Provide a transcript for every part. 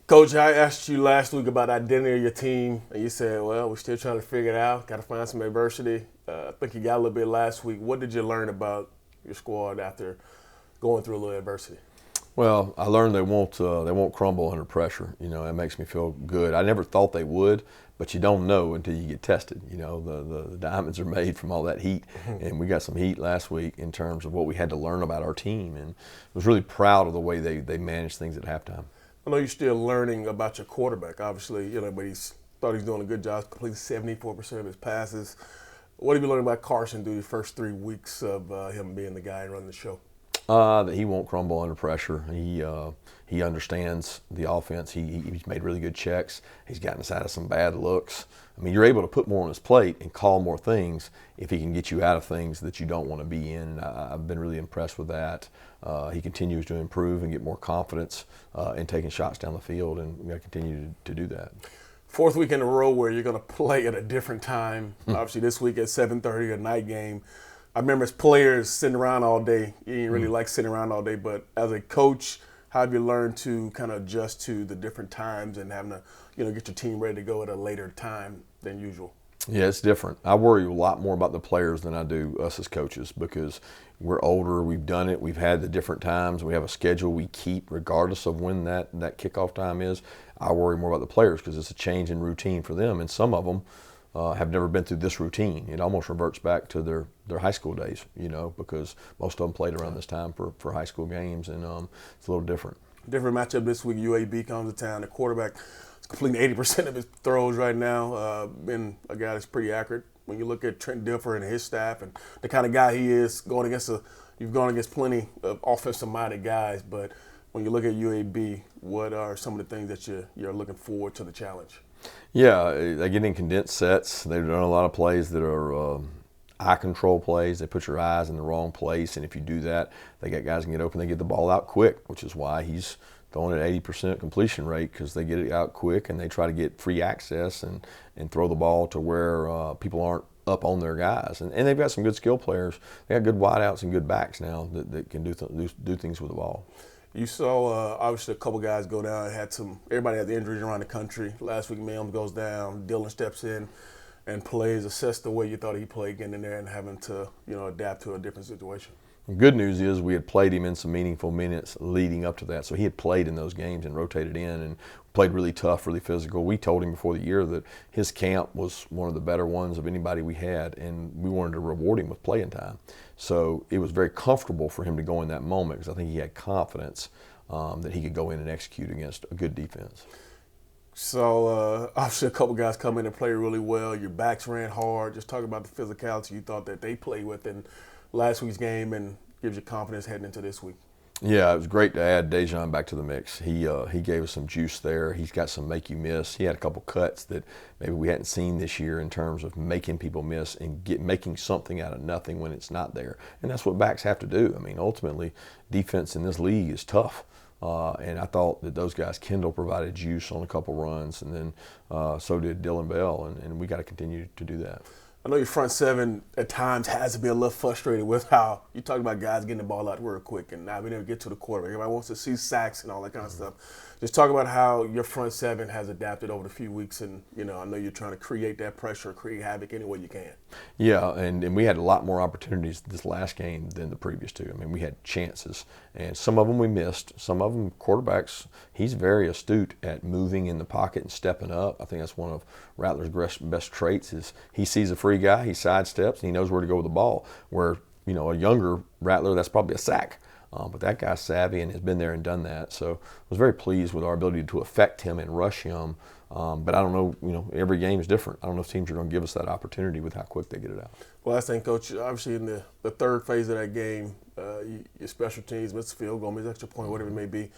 Coach, I asked you last week about the identity of your team, and you said, well, we're still trying to figure it out, got to find some adversity. I think you got a little bit last week. What did you learn about your squad after going through a little adversity? Well, I learned they won't crumble under pressure. You know, that makes me feel good. I never thought they would, but you don't know until you get tested. You know, the diamonds are made from all that heat, and we got some heat last week in terms of what we had to learn about our team, and I was really proud of the way they managed things at halftime. I know you're still learning about your quarterback, obviously, but he's thought he's doing a good job, completing 74% of his passes. What have you learned about Carson through the first 3 weeks of him being the guy running the show? That he won't crumble under pressure. He understands the offense. He's made really good checks. He's gotten us out of some bad looks. I mean, you're able to put more on his plate and call more things if he can get you out of things that you don't want to be in. I've been really impressed with that. He continues to improve and get more confidence in taking shots down the field, and we got to continue to do that. Fourth week in a row where you're going to play at a different time. Obviously, this week at 7:30, a night game. I remember as players sitting around all day. You didn't really like sitting around all day, but as a coach, how have you learned to kind of adjust to the different times and having to, get your team ready to go at a later time than usual? Yeah, it's different. I worry a lot more about the players than I do us as coaches because we're older, we've done it, we've had the different times, we have a schedule we keep regardless of when that kickoff time is. I worry more about the players because it's a change in routine for them, and some of them have never been through this routine. It almost reverts back to their high school days, because most of them played around this time for high school games, and it's a little different. Different matchup this week. UAB comes to town. The quarterback is completing 80% of his throws right now. Been a guy that's pretty accurate. When you look at Trent Dilfer and his staff and the kind of guy he is, you've gone against plenty of offensive-minded guys, but when you look at UAB, what are some of the things that you're looking forward to the challenge? Yeah, they get in condensed sets. They've done a lot of plays that are eye control plays. They put your eyes in the wrong place, and if you do that, they get guys can get open. They get the ball out quick, which is why he's throwing at 80% completion rate, because they get it out quick and they try to get free access and throw the ball to where people aren't up on their guys. And they've got some good skill players. They got good wideouts and good backs now that can do things with the ball. You saw obviously a couple guys go down. Everybody had the injuries around the country. Last week, Mims goes down. Dylan steps in and plays. Assess the way you thought he played, getting in there and having to adapt to a different situation. The good news is we had played him in some meaningful minutes leading up to that. So he had played in those games and rotated in and played really tough, really physical. We told him before the year that his camp was one of the better ones of anybody we had, and we wanted to reward him with playing time. So it was very comfortable for him to go in that moment because I think he had confidence that he could go in and execute against a good defense. So obviously a couple guys come in and play really well. Your backs ran hard. Just talk about the physicality you thought that they played with in last week's game and gives you confidence heading into this week. Yeah, it was great to add Dejon back to the mix. He gave us some juice there. He's got some make you miss. He had a couple cuts that maybe we hadn't seen this year in terms of making people miss and making something out of nothing when it's not there. And that's what backs have to do. I mean, ultimately, defense in this league is tough. And I thought that those guys, Kendall provided juice on a couple runs, and then so did Dylan Bell, and we got to continue to do that. I know your front seven at times has to be a little frustrated with how you talk about guys getting the ball out real quick and not being able to get to the quarterback. Everybody wants to see sacks and all that kind of stuff. Just talk about how your front seven has adapted over the few weeks, and I know you're trying to create that pressure, create havoc any way you can. Yeah, and we had a lot more opportunities this last game than the previous two. I mean, we had chances, and some of them we missed. Some of them, quarterbacks, he's very astute at moving in the pocket and stepping up. I think that's one of Rattler's best traits is he sees a free guy, he sidesteps, and he knows where to go with the ball. Where, a younger Rattler, that's probably a sack. But that guy's savvy and has been there and done that. So I was very pleased with our ability to affect him and rush him. But I don't know, every game is different. I don't know if teams are going to give us that opportunity with how quick they get it out. Well, last thing, Coach, obviously in the third phase of that game, your special teams, missed field goal, missed extra point, whatever it may be,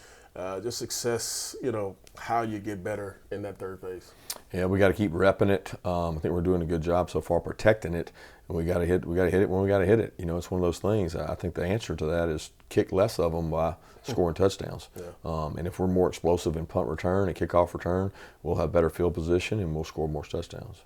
just success, how you get better in that third phase. Yeah, we got to keep repping it. I think we're doing a good job so far protecting it, and we got to hit it when we got to hit it. It's one of those things. I think the answer to that is kick less of them by scoring touchdowns. Yeah. And if we're more explosive in punt return and kickoff return, we'll have better field position and we'll score more touchdowns.